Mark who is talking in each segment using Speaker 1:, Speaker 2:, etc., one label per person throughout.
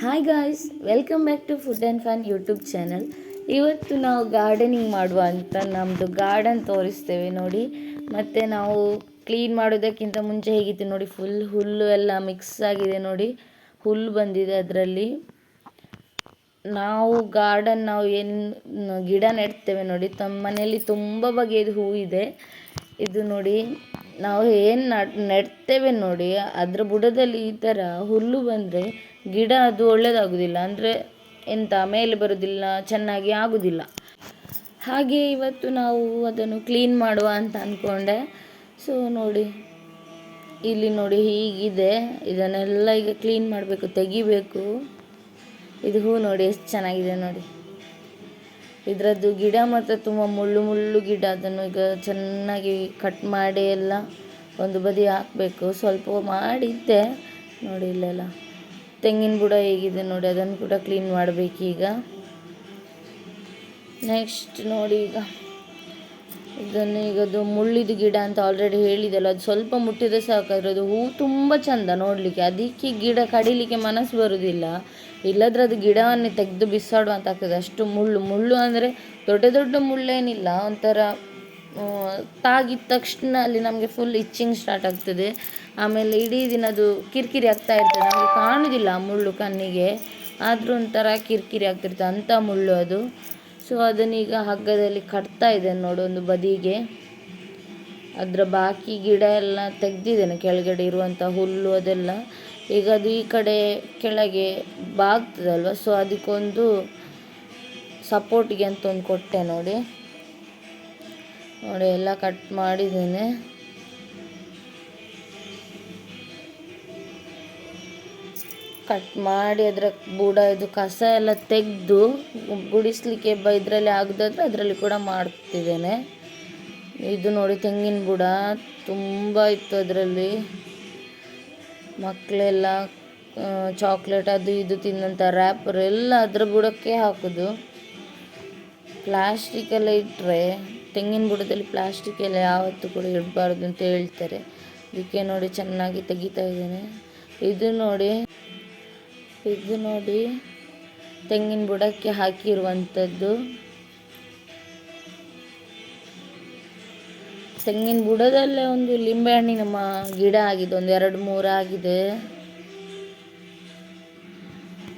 Speaker 1: Hi guys, welcome back to food and fan YouTube channel. ಇವತ್ತು ನಾವು gardening ಮಾಡುವ ಅಂತ ನಮ್ಮದು ಗಾರ್ಡನ್ ತೋರಿಸ್ತೇವೆ ನೋಡಿ. ಮತ್ತು ನಾವು ಕ್ಲೀನ್ ಮಾಡೋದಕ್ಕಿಂತ ಮುಂಚೆ ಹೇಗಿತ್ತು ನೋಡಿ, ಫುಲ್ ಹುಲ್ಲು ಎಲ್ಲ ಮಿಕ್ಸ್ ಆಗಿದೆ ನೋಡಿ, ಹುಲ್ಲು ಬಂದಿದೆ ಅದರಲ್ಲಿ. ನಾವು ಏನು ಗಿಡ ನೆಡ್ತೇವೆ ನೋಡಿ, ತಮ್ಮ ಮನೆಯಲ್ಲಿ ತುಂಬ ಬಗೆಯದು ಹೂವಿದೆ. ಇದು ನೋಡಿ, ನಾವು ಏನು ನೆಡ್ತೇವೆ ನೋಡಿ, ಅದರ ಬುಡದಲ್ಲಿ ಈ ಥರ ಹುಲ್ಲು ಬಂದರೆ ಗಿಡ ಅದು ಒಳ್ಳೆಯದಾಗೋದಿಲ್ಲ, ಅಂದರೆ ಎಂತ ಮೇಲೆ ಬರೋದಿಲ್ಲ, ಚೆನ್ನಾಗಿ ಆಗೋದಿಲ್ಲ. ಹಾಗೆ ಇವತ್ತು ನಾವು ಅದನ್ನು ಕ್ಲೀನ್ ಮಾಡುವ ಅಂತ ಅಂದ್ಕೊಂಡೆ. ಸೊ ನೋಡಿ, ಇಲ್ಲಿ ನೋಡಿ ಹೀಗಿದೆ. ಇದನ್ನೆಲ್ಲ ಈಗ ಕ್ಲೀನ್ ಮಾಡಬೇಕು, ತೆಗಿಬೇಕು. ಇದು ಹೂ ನೋಡಿ ಎಷ್ಟು ಚೆನ್ನಾಗಿದೆ ನೋಡಿ. ಇದರದ್ದು ಗಿಡ ಮಾತ್ರ ತುಂಬ ಮುಳ್ಳು ಮುಳ್ಳು ಗಿಡ. ಅದನ್ನು ಈಗ ಚೆನ್ನಾಗಿ ಕಟ್ ಮಾಡಿ ಎಲ್ಲ ಒಂದು ಬದಿ ಹಾಕಬೇಕು. ಸ್ವಲ್ಪ ಮಾಡಿದ್ದೆ ನೋಡಿ, ಇಲ್ಲೆಲ್ಲ ತೆಂಗಿನ ಬುಡ ಹೇಗಿದೆ ನೋಡಿ, ಅದನ್ನು ಕೂಡ ಕ್ಲೀನ್ ಮಾಡಬೇಕೀಗ. ನೆಕ್ಸ್ಟ್ ನೋಡಿ, ಈಗದು ಮುಳ್ಳಿದ ಗಿಡ ಅಂತ ಆಲ್ರೆಡಿ ಹೇಳಿದೆಲ್ಲ, ಅದು ಸ್ವಲ್ಪ ಮುಟ್ಟಿದ್ರೆ ಸಾಕಾದ್ರೆ ಅದು ಹೂ ತುಂಬ ಚೆಂದ ನೋಡಲಿಕ್ಕೆ. ಅದಕ್ಕೆ ಗಿಡ ಕಡಿಲಿಕ್ಕೆ ಮನಸ್ಸು ಬರುವುದಿಲ್ಲ, ಇಲ್ಲದ್ರೆ ಅದು ಗಿಡವನ್ನೇ ತೆಗೆದು ಬಿಸಾಡುವಂತ ಆಗ್ತದೆ. ಅಷ್ಟು ಮುಳ್ಳು ಅಂದರೆ ದೊಡ್ಡ ದೊಡ್ಡ ಮುಳ್ಳೇನಿಲ್ಲ, ಒಂಥರ ತಾಗಿದ ತಕ್ಷಣ ಅಲ್ಲಿ ನಮಗೆ ಫುಲ್ ಇಚ್ಚಿಂಗ್ ಸ್ಟಾರ್ಟ್ ಆಗ್ತದೆ. ಆಮೇಲೆ ಇಡೀ ದಿನ ಅದು ಕಿರಿಕಿರಿ ಆಗ್ತಾ ಇರ್ತದೆ, ನಮಗೆ ಕಾಣೋದಿಲ್ಲ ಆ ಮುಳ್ಳು ಕಣ್ಣಿಗೆ, ಆದರೂ ಒಂಥರ ಕಿರಿಕಿರಿ ಆಗ್ತಿರ್ತದೆ ಅಂಥ ಮುಳ್ಳು ಅದು. ಸೊ ಅದನ್ನೀಗ ಹಗ್ಗದಲ್ಲಿ ಕಟ್ತಾ ಇದ್ದೇನೆ ನೋಡಿ ಒಂದು ಬದಿಗೆ. ಅದರ ಬಾಕಿ ಗಿಡ ಎಲ್ಲ ತೆಗೆದಿದ್ದೇನೆ, ಕೆಳಗಡೆ ಇರುವಂಥ ಹುಲ್ಲು ಅದೆಲ್ಲ. ಈಗ ಅದು ಈ ಕಡೆ ಕೆಳಗೆ ಬಾಗ್ತದಲ್ವ, ಸೊ ಅದಕ್ಕೊಂದು ಸಪೋರ್ಟಿಗೆ ಅಂತ ಒಂದು ಕೊಟ್ಟೆ ನೋಡಿ. ಎಲ್ಲ ಕಟ್ ಮಾಡಿದ್ದೇನೆ. ಕಟ್ ಮಾಡಿ ಅದರ ಬುಡ ಇದು ಕಸ ಎಲ್ಲ ತೆಗೆದು ಗುಡಿಸ್ಲಿಕ್ಕೆ ಇದರಲ್ಲಿ ಆಗದಾದ್ರೆ ಅದರಲ್ಲಿ ಕೂಡ ಮಾಡ್ತಿದ್ದೇನೆ. ಇದು ನೋಡಿ ತೆಂಗಿನ ಬುಡ ತುಂಬ ಇತ್ತು ಅದರಲ್ಲಿ. ಮಕ್ಕಳೆಲ್ಲ ಚಾಕ್ಲೇಟ್ ಅದು ಇದು ತಿನ್ನಂಥ ರ್ಯಾಪರ್ ಎಲ್ಲ ಅದರ ಬುಡಕ್ಕೆ ಹಾಕೋದು. ಪ್ಲಾಸ್ಟಿಕ್ಕೆಲ್ಲ ಇಟ್ಟರೆ, ತೆಂಗಿನ ಬುಡದಲ್ಲಿ ಪ್ಲಾಸ್ಟಿಕ್ ಎಲ್ಲ ಯಾವತ್ತೂ ಕೂಡ ಇಡಬಾರ್ದು ಅಂತ ಹೇಳ್ತಾರೆ. ಅದಕ್ಕೆ ನೋಡಿ ಚೆನ್ನಾಗಿ ತೆಗಿತಾ ಇದ್ದೇನೆ. ಇದು ನೋಡಿ ತೆಂಗಿನ ಬುಡಕ್ಕೆ ಹಾಕಿರುವಂಥದ್ದು. ತೆಂಗಿನ ಬುಡದಲ್ಲೇ ಒಂದು ಲಿಂಬೆಹಣ್ಣಿನ ಗಿಡ ಆಗಿದೆ, ಒಂದು 2-3 ಆಗಿದೆ.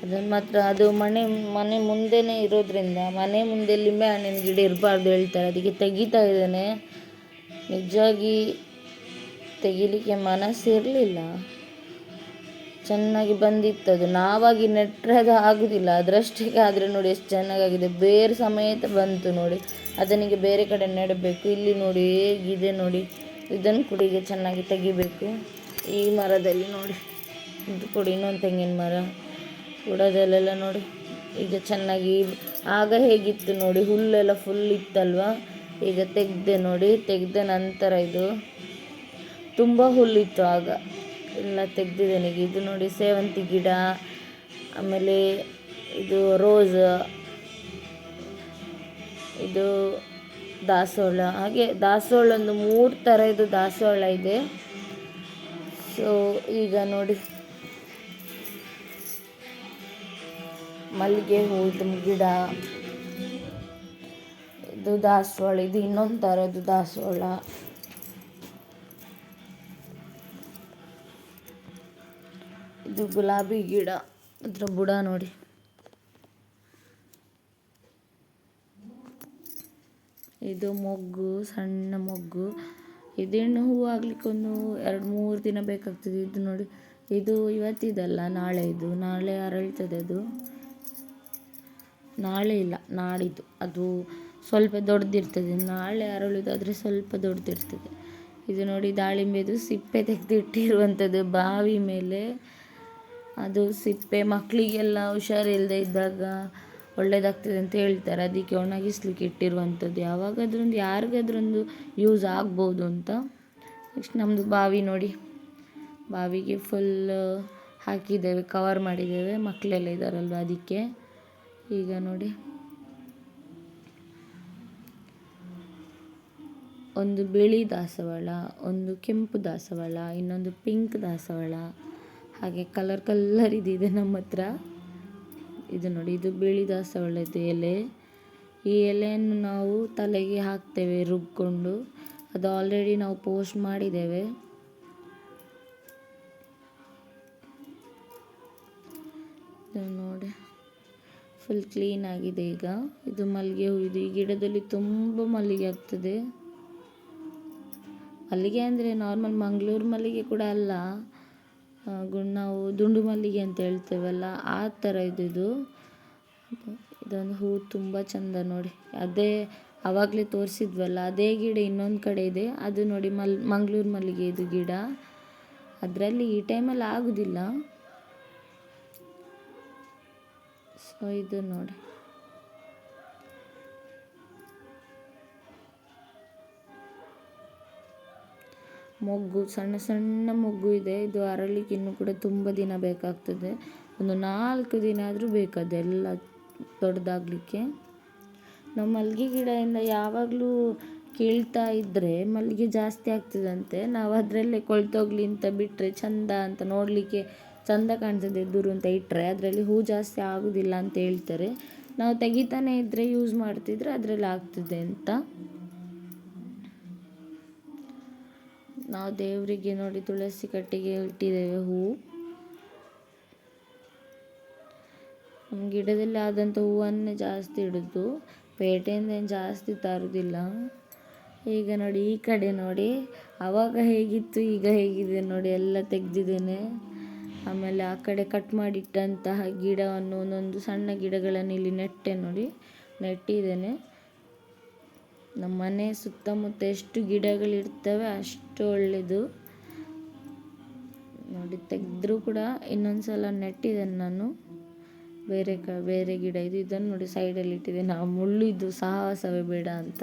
Speaker 1: ಅದನ್ನು ಮಾತ್ರ ಅದು ಮನೆ ಮುಂದೆನೇ ಇರೋದ್ರಿಂದ, ಮನೆ ಮುಂದೆ ಲಿಂಬೆಹಣ್ಣಿನ ಗಿಡ ಇರಬಾರ್ದು ಹೇಳ್ತಾರೆ. ಅದಕ್ಕೆ ತೆಗಿತಾ ಇದ್ದೇನೆ. ನಿಜವಾಗಿ ತೆಗಿಲಿಕ್ಕೆ ಮನಸ್ಸಿರಲಿಲ್ಲ, ಚೆನ್ನಾಗಿ ಬಂದಿತ್ತದು. ನಾವಾಗಿ ನೆಟ್ಟರೆ ಅದು ಆಗೋದಿಲ್ಲ, ಅದರಷ್ಟಕ್ಕೆ ಆದರೆ ನೋಡಿ ಎಷ್ಟು ಚೆನ್ನಾಗಾಗಿದೆ, ಬೇರೆ ಸಮೇತ ಬಂತು ನೋಡಿ. ಅದನಿಗೆ ಬೇರೆ ಕಡೆ ನೆಡಬೇಕು. ಇಲ್ಲಿ ನೋಡಿ ಹೇಗಿದೆ ನೋಡಿ, ಇದನ್ನು ಕೂಡ ಈಗ ಚೆನ್ನಾಗಿ ತೆಗಿಬೇಕು. ಈ ಮರದಲ್ಲಿ ನೋಡಿ, ಇದು ಕೂಡ ಇನ್ನೊಂದು ತೆಂಗಿನ ಮರ, ಬುಡದಲ್ಲೆಲ್ಲ ನೋಡಿ ಈಗ ಚೆನ್ನಾಗಿ. ಆಗ ಹೇಗಿತ್ತು ನೋಡಿ, ಹುಲ್ಲೆಲ್ಲ ಫುಲ್ ಇತ್ತಲ್ವ, ಈಗ ತೆಗೆದೆ ನೋಡಿ. ತೆಗೆದ ನಂತರ ಇದು ತುಂಬ ಹುಲ್ಲಿತ್ತು ಆಗ, ಎಲ್ಲ ತೆಗೆದಿದ್ದೇನೆ ಈಗ. ಇದು ನೋಡಿ ಸೇವಂತಿ ಗಿಡ, ಆಮೇಲೆ ಇದು ರೋಸ್, ಇದು ದಾಸವಾಳ. ಹಾಗೆ ದಾಸವಾಳ ಒಂದು 3 ಥರದ್ದು ದಾಸವಾಳ ಇದೆ. ಸೊ ಈಗ ನೋಡಿ ಮಲ್ಲಿಗೆ ಹೂವಿನ ಗಿಡ, ಇದು ದಾಸವಾಳ, ಇದು ಇನ್ನೊಂದು ಥರದ್ದು ದಾಸವಾಳ. ಇದು ಗುಲಾಬಿ ಗಿಡ, ಅದರ ಬುಡ ನೋಡಿ. ಇದು ಮೊಗ್ಗು, ಸಣ್ಣ ಮೊಗ್ಗು. ಇದೇನು ಹೂವು ಆಗಲಿಕ್ಕೆ ಒಂದು 2-3 ದಿನ ಬೇಕಾಗ್ತದೆ. ಇದು ನೋಡಿ, ಇದು ಇವತ್ತಿದಲ್ಲ, ನಾಳೆ ಇದು, ನಾಳೆ ಅರಳ್ತದೆ ಅದು. ನಾಳೆ ಇಲ್ಲ, ನಾಡಿದ್ದು. ಅದು ಸ್ವಲ್ಪ ದೊಡ್ಡದಿರ್ತದೆ, ನಾಳೆ ಅರಳುವುದಾದರೆ ಸ್ವಲ್ಪ ದೊಡ್ಡದಿರ್ತದೆ. ಇದು ನೋಡಿ ದಾಳಿಂಬೆದು ಸಿಪ್ಪೆ ತೆಗೆದಿಟ್ಟಿರುವಂಥದ್ದು ಬಾವಿ ಮೇಲೆ. ಅದು ಸಿಪ್ಪೆ ಮಕ್ಕಳಿಗೆಲ್ಲ ಹುಷಾರಿಲ್ಲದೆ ಇದ್ದಾಗ ಒಳ್ಳೆಯದಾಗ್ತದೆ ಅಂತ ಹೇಳ್ತಾರೆ, ಅದಕ್ಕೆ ಒಣಗಿಸ್ಲಿಕ್ಕೆ ಇಟ್ಟಿರುವಂಥದ್ದು. ಯಾರಿಗಾದ್ರೊಂದು ಯೂಸ್ ಆಗ್ಬೋದು ಅಂತ. ನೆಕ್ಸ್ಟ್ ನಮ್ಮದು ಬಾವಿ ನೋಡಿ, ಬಾವಿಗೆ ಫುಲ್ ಹಾಕಿದ್ದೇವೆ, ಕವರ್ ಮಾಡಿದ್ದೇವೆ, ಮಕ್ಕಳೆಲ್ಲ ಇದ್ದಾರಲ್ವ ಅದಕ್ಕೆ. ಈಗ ನೋಡಿ ಒಂದು ಬಿಳಿ ದಾಸವಾಳ, ಒಂದು ಕೆಂಪು ದಾಸವಾಳ, ಇನ್ನೊಂದು ಪಿಂಕ್ ದಾಸವಾಳ, ಹಾಗೆ ಕಲರ್ ಇದಿದೆ ನಮ್ಮ ಹತ್ರ. ಇದು ನೋಡಿ, ಇದು ಬಿಳಿ ದಾಸವಾಳದ ಎಲೆ. ಈ ಎಲೆಯನ್ನು ನಾವು ತಲೆಗೆ ಹಾಕ್ತೇವೆ ರುಬ್ಕೊಂಡು. ಅದು ಆಲ್ರೆಡಿ ನಾವು ಪೋಸ್ಟ್ ಮಾಡಿದ್ದೇವೆ. ನೋಡಿ, ಫುಲ್ ಕ್ಲೀನ್ ಆಗಿದೆ ಈಗ. ಇದು ಮಲ್ಲಿಗೆ ಹೂ. ಇದು ಈ ಗಿಡದಲ್ಲಿ ತುಂಬ ಮಲ್ಲಿಗೆ ಆಗ್ತದೆ. ಮಲ್ಲಿಗೆ ಅಂದರೆ ನಾರ್ಮಲ್ ಮಂಗಳೂರು ಮಲ್ಲಿಗೆ ಕೂಡ ಅಲ್ಲ, ನಾವು ದುಂಡು ಮಲ್ಲಿಗೆ ಅಂತ ಹೇಳ್ತೇವಲ್ಲ, ಆ ಥರ ಇದು. ಇದೊಂದು ಹೂ ತುಂಬ ಚಂದ ನೋಡಿ. ಅದೇ ಆವಾಗಲೇ ತೋರಿಸಿದ್ವಲ್ಲ, ಅದೇ ಗಿಡ ಇನ್ನೊಂದು ಕಡೆ ಇದೆ. ಅದು ನೋಡಿ ಮಂಗಳೂರು ಮಲ್ಲಿಗೆ ಇದು ಗಿಡ. ಅದರಲ್ಲಿ ಈ ಟೈಮಲ್ಲಿ ಆಗೋದಿಲ್ಲ. ಸೊ ಇದು ನೋಡಿ, ಮೊಗ್ಗು, ಸಣ್ಣ ಸಣ್ಣ ಮೊಗ್ಗು ಇದೆ. ಇದು ಅರಳಿಕ್ಕೆ ಇನ್ನೂ ಕೂಡ ತುಂಬ ದಿನ ಬೇಕಾಗ್ತದೆ. ಒಂದು 4 ದಿನ ಆದರೂ ಬೇಕು ಅದೆಲ್ಲ ದೊಡ್ಡದಾಗಲಿಕ್ಕೆ. ನಾವು ಮಲ್ಲಿಗೆ ಗಿಡದಿಂದ ಯಾವಾಗಲೂ ಕೀಳ್ತಾ ಇದ್ದರೆ ಮಲ್ಲಿಗೆ ಜಾಸ್ತಿ ಆಗ್ತದಂತೆ. ನಾವು ಅದರಲ್ಲೇ ಕೊಳ್ತೋಗ್ಲಿ ಅಂತ ಬಿಟ್ಟರೆ, ಚಂದ ಅಂತ ನೋಡಲಿಕ್ಕೆ ಚಂದ ಕಾಣ್ತದೆ ಎದುರು ಅಂತ ಇಟ್ಟರೆ ಅದರಲ್ಲಿ ಹೂ ಜಾಸ್ತಿ ಆಗೋದಿಲ್ಲ ಅಂತ ಹೇಳ್ತಾರೆ. ನಾವು ತೆಗಿತಾನೆ ಇದ್ದರೆ, ಯೂಸ್ ಮಾಡ್ತಿದ್ರೆ ಅದರಲ್ಲಿ ಆಗ್ತದೆ ಅಂತ. ನಾವು ದೇವರಿಗೆ ನೋಡಿ ತುಳಸಿ ಕಟ್ಟಿಗೆ ಇಟ್ಟಿದ್ದೇವೆ ಹೂ. ನಮ್ಮ ಗಿಡದಲ್ಲಿ ಆದಂಥ ಹೂವನ್ನೇ ಜಾಸ್ತಿ ಇಡೋದು, ಪೇಟೆಯಿಂದ ಏನು ಜಾಸ್ತಿ ತರೋದಿಲ್ಲ. ಈಗ ನೋಡಿ, ಈ ಕಡೆ ನೋಡಿ, ಆವಾಗ ಹೇಗಿತ್ತು ಈಗ ಹೇಗಿದೆ ನೋಡಿ, ಎಲ್ಲ ತೆಗೆದಿದ್ದೇನೆ. ಆಮೇಲೆ ಆ ಕಡೆ ಕಟ್ ಮಾಡಿಟ್ಟಂತಹ ಗಿಡವನ್ನು, ಒಂದೊಂದು ಸಣ್ಣ ಗಿಡಗಳನ್ನು ಇಲ್ಲಿ ನೆಟ್ಟಿದ್ದೇನೆ. ನಮ್ಮ ಮನೆ ಸುತ್ತಮುತ್ತ ಎಷ್ಟು ಗಿಡಗಳಿರ್ತವೆ ಅಷ್ಟು ಒಳ್ಳೆಯದು ನೋಡಿ. ತೆಗೆದ್ರೂ ಕೂಡ ಇನ್ನೊಂದ್ಸಲ ನೆಟ್ಟಿದ್ದೇನೆ ನಾನು. ಬೇರೆ ಗಿಡ ಇದು. ಇದನ್ನು ನೋಡಿ ಸೈಡಲ್ಲಿ ಇಟ್ಟಿದೆ. ನಾವು ಮುಳ್ಳಿದ್ದು ಸಾಹಸವೇ ಬೇಡ ಅಂತ.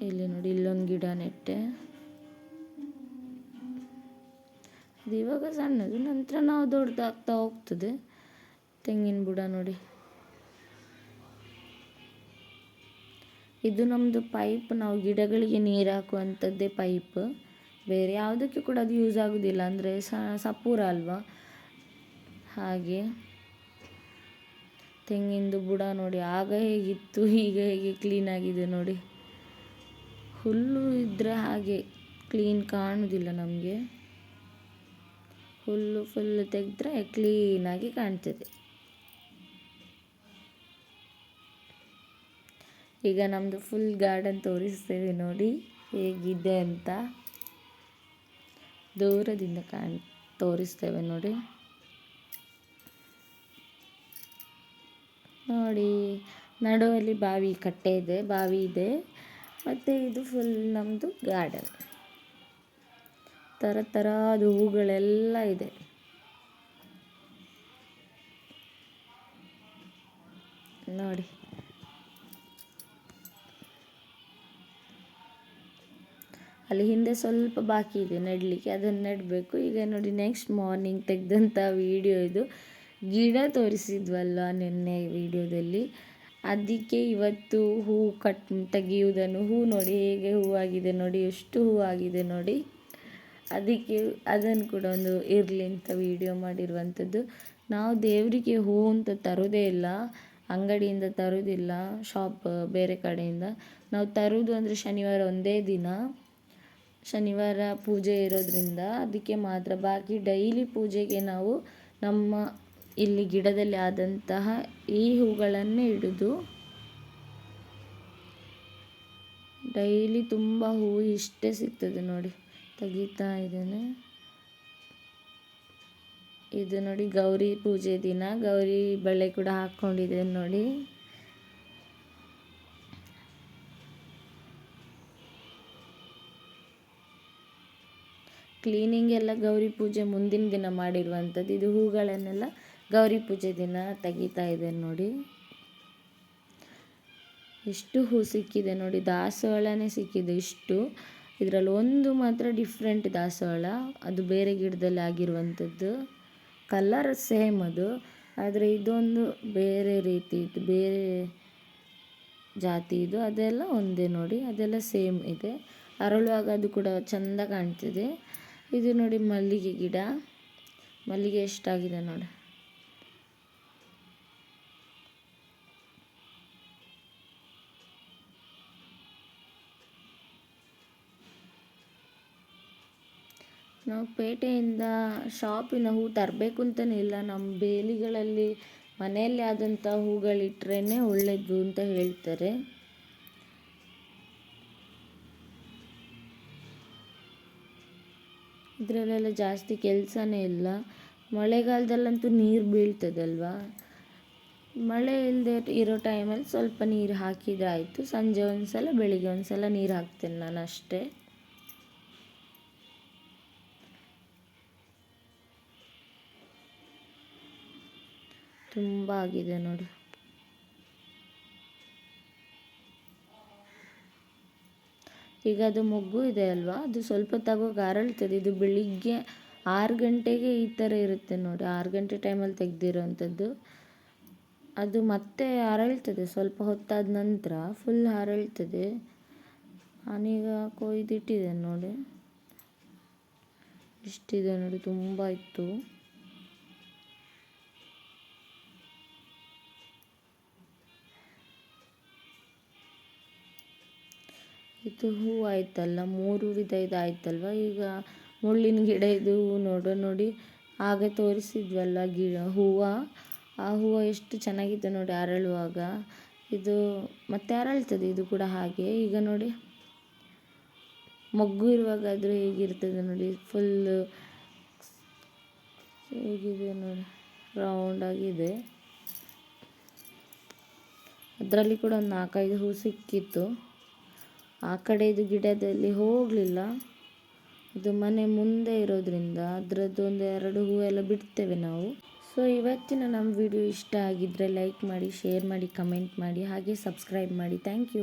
Speaker 1: ಇಲ್ಲಿ ನೋಡಿ, ಇಲ್ಲೊಂದು ಗಿಡ ನೆಟ್ಟೆ. ಅದು ಇವಾಗ ಸಣ್ಣದು, ನಂತರ ನಾವು ದೊಡ್ಡದಾಗ್ತಾ ಹೋಗ್ತದೆ. ತೆಂಗಿನ ಬುಡ ನೋಡಿ, ಇದು ನಮ್ಮದು ಪೈಪ್. ನಾವು ಗಿಡಗಳಿಗೆ ನೀರು ಹಾಕುವಂಥದ್ದೇ ಪೈಪ್. ಬೇರೆ ಯಾವುದಕ್ಕೆ ಕೂಡ ಅದು ಯೂಸ್ ಆಗೋದಿಲ್ಲ, ಅಂದರೆ ಸಪೂರ ಅಲ್ವಾ, ಹಾಗೆ. ತೆಂಗಿನದು ಬುಡ ನೋಡಿ, ಆಗ ಹೇಗಿತ್ತು ಈಗ ಹೇಗೆ ಕ್ಲೀನಾಗಿದೆ ನೋಡಿ. ಹುಲ್ಲು ಇದ್ದರೆ ಹಾಗೆ ಕ್ಲೀನ್ ಕಾಣೋದಿಲ್ಲ ನಮಗೆ. ಹುಲ್ಲು ಫುಲ್ಲು ತೆಗೆದ್ರೆ ಕ್ಲೀನಾಗಿ ಕಾಣ್ತದೆ. ಈಗ ನಮ್ಮದು ಫುಲ್ ಗಾರ್ಡನ್ ತೋರಿಸ್ತೇವೆ ನೋಡಿ ಹೇಗಿದೆ ಅಂತ. ದೂರದಿಂದ ತೋರಿಸ್ತೇವೆ ನೋಡಿ. ನೋಡಿ, ನಡುವಲ್ಲಿ ಬಾವಿ ಇದೆ. ಮತ್ತು ಇದು ಫುಲ್ ನಮ್ಮದು ಗಾರ್ಡನ್. ಥರದ ಹೂಗಳೆಲ್ಲ ಇದೆ. ನೋಡಿ, ಅಲ್ಲಿ ಹಿಂದೆ ಸ್ವಲ್ಪ ಬಾಕಿ ಇದೆ ನೆಡಲಿಕ್ಕೆ, ಅದನ್ನು ನೆಡಬೇಕು. ಈಗ ನೋಡಿ, ನೆಕ್ಸ್ಟ್ ಮಾರ್ನಿಂಗ್ ತೆಗೆದಂಥ ವಿಡಿಯೋ ಇದು. ಗಿಡ ತೋರಿಸಿದ್ವಲ್ಲ ನಿನ್ನೆ ವಿಡಿಯೋದಲ್ಲಿ, ಅದಕ್ಕೆ ಇವತ್ತು ಹೂ ತೆಗೆಯುವುದನ್ನು. ಹೂ ನೋಡಿ ಹೇಗೆ ಹೂವಾಗಿದೆ ನೋಡಿ, ಎಷ್ಟು ಹೂವಾಗಿದೆ ನೋಡಿ. ಅದಕ್ಕೆ ಅದನ್ನು ಕೂಡ ಒಂದು ಇರಲಿ ಅಂತ ವಿಡಿಯೋ ಮಾಡಿರುವಂಥದ್ದು. ನಾವು ದೇವರಿಗೆ ಹೂ ಅಂತ ತರೋದೇ ಇಲ್ಲ, ಅಂಗಡಿಯಿಂದ ತರೋದಿಲ್ಲ, ಬೇರೆ ಕಡೆಯಿಂದ. ನಾವು ತರೋದು ಅಂದರೆ ಶನಿವಾರ ಒಂದೇ ದಿನ. ಶನಿವಾರ ಪೂಜೆ ಇರೋದ್ರಿಂದ ಅದಕ್ಕೆ ಮಾತ್ರ. ಬಾಕಿ ಡೈಲಿ ಪೂಜೆಗೆ ನಾವು ನಮ್ಮ ಇಲ್ಲಿ ಗಿಡದಲ್ಲಿ ಆದಂತಹ ಈ ಹೂಗಳನ್ನೇ ಇಡೋದು. ಡೈಲಿ ತುಂಬ ಹೂ ಇಷ್ಟೇ ಸಿಗ್ತದೆ ನೋಡಿ. ತೆಗಿತಾ ಇದ್ದೇನೆ. ಇದು ನೋಡಿ, ಗೌರಿ ಪೂಜೆ ದಿನ ಗೌರಿ ಬಳೆ ಕೂಡ ಹಾಕ್ಕೊಂಡಿದ್ದೇನೆ ನೋಡಿ. ಕ್ಲೀನಿಂಗ್ ಎಲ್ಲ ಗೌರಿ ಪೂಜೆ ಮುಂದಿನ ದಿನ ಮಾಡಿರುವಂಥದ್ದು. ಇದು ಹೂಗಳನ್ನೆಲ್ಲ ಗೌರಿ ಪೂಜೆ ದಿನ ತೆಗಿತಾ ಇದ್ದೇನೆ ನೋಡಿ. ಎಷ್ಟು ಹೂ ಸಿಕ್ಕಿದೆ ನೋಡಿ, ದಾಸವಾಳನೇ ಸಿಕ್ಕಿದೆ ಇಷ್ಟು. ಇದರಲ್ಲಿ ಒಂದು ಮಾತ್ರ ಡಿಫ್ರೆಂಟ್ ದಾಸವಾಳ, ಅದು ಬೇರೆ ಗಿಡದಲ್ಲಿ ಆಗಿರುವಂಥದ್ದು. ಕಲರ್ ಸೇಮ್ ಅದು, ಆದರೆ ಇದೊಂದು ಬೇರೆ ರೀತಿ ಇದು, ಬೇರೆ ಜಾತಿ ಇದು. ಅದೆಲ್ಲ ಒಂದೇ ನೋಡಿ, ಅದೆಲ್ಲ ಸೇಮ್ ಇದೆ. ಅರಳುವಾಗ ಅದು ಕೂಡ ಚೆಂದ ಕಾಣ್ತಿದೆ. ಇದು ನೋಡಿ ಮಲ್ಲಿಗೆ ಗಿಡ. ಮಲ್ಲಿಗೆ ಎಷ್ಟಾಗಿದೆ ನೋಡಿ. ನಾವು ಪೇಟೆಯಿಂದ ಶಾಪಿನ ಹೂ ತರಬೇಕು ಅಂತಲೇ ಇಲ್ಲ, ನಮ್ಮ ಬೇಲಿಗಳಲ್ಲಿ ಮನೆಯಲ್ಲೇ ಆದಂಥ ಹೂಗಳಿಟ್ರೇ ಒಳ್ಳೆಯದು ಅಂತ ಹೇಳ್ತಾರೆ. ಇದರಲ್ಲೆಲ್ಲ ಜಾಸ್ತಿ ಕೆಲಸನೇ ಇಲ್ಲ. ಮಳೆಗಾಲದಲ್ಲಂತೂ ನೀರು ಬೀಳ್ತದಲ್ವ, ಮಳೆ ಇಲ್ಲದೆ ಇರೋ ಟೈಮಲ್ಲಿ ಸ್ವಲ್ಪ ನೀರು ಹಾಕಿದರೆ ಆಯಿತು. ಸಂಜೆ ಒಂದು ಸಲ, ಬೆಳಿಗ್ಗೆ ಒಂದು ಸಲ ನೀರು ಹಾಕ್ತೇನೆ ನಾನು ಅಷ್ಟೇ. ತುಂಬ ಆಗಿದೆ ನೋಡಿ. ಈಗ ಅದು ಮೊಗ್ಗು ಇದೆ ಅಲ್ವಾ, ಅದು ಸ್ವಲ್ಪ ತಗೋಗ ಅರಳ್ತದೆ. ಇದು ಬೆಳಿಗ್ಗೆ 6 ಗಂಟೆಗೆ ಈ ಥರ ಇರುತ್ತೆ ನೋಡಿ, 6 ಗಂಟೆ ಟೈಮಲ್ಲಿ ತೆಗೆದಿರೋವಂಥದ್ದು. ಅದು ಮತ್ತೆ ಅರಳ್ತದೆ, ಸ್ವಲ್ಪ ಹೊತ್ತಾದ ನಂತರ ಫುಲ್ ಅರಳ್ತದೆ. ನಾನೀಗ ಕೊಯ್ದಿಟ್ಟಿದೆ ನೋಡಿ, ಇಷ್ಟಿದೆ ನೋಡಿ, ತುಂಬ ಇತ್ತು. ಇದು ಹೂ ಆಯ್ತಲ್ಲ, 3 ವಿಧ ಇದಾಯ್ತಲ್ವ. ಈಗ ಮುಳ್ಳಿನ ಗಿಡ ಇದು ನೋಡಿ, ಆಗ ತೋರಿಸಿದ್ವಲ್ಲ ಹೂವು, ಆ ಹೂವು ಎಷ್ಟು ಚೆನ್ನಾಗಿತ್ತು ನೋಡಿ ಅರಳುವಾಗ. ಇದು ಮತ್ತೆ ಅರಳ್ತದೆ, ಇದು ಕೂಡ ಹಾಗೆ. ಈಗ ನೋಡಿ, ಮೊಗ್ಗು ಇರುವಾಗಾದರೂ ಹೇಗಿರ್ತದೆ ನೋಡಿ, ಫುಲ್ಲು ಹೇಗಿದೆ ನೋಡಿ, ರೌಂಡಾಗಿದೆ. ಅದರಲ್ಲಿ ಕೂಡ ಒಂದು 4-5 ಹೂ ಸಿಕ್ಕಿತ್ತು. ಆ ಕಡೆದು ಗಿಡದಲ್ಲಿ ಹೋಗಲಿಲ್ಲ, ಅದು ಮನೆ ಮುಂದೆ ಇರೋದ್ರಿಂದ ಅದರದ್ದು 1-2 ಹೂವೆಲ್ಲ ಬಿಡ್ತೇವೆ ನಾವು. ಸೊ ಇವತ್ತಿನ ನಮ್ಮ ವಿಡಿಯೋ ಇಷ್ಟ ಆಗಿದ್ದರೆ ಲೈಕ್ ಮಾಡಿ, ಶೇರ್ ಮಾಡಿ, ಕಮೆಂಟ್ ಮಾಡಿ, ಹಾಗೆ ಸಬ್ಸ್ಕ್ರೈಬ್ ಮಾಡಿ. Thank you.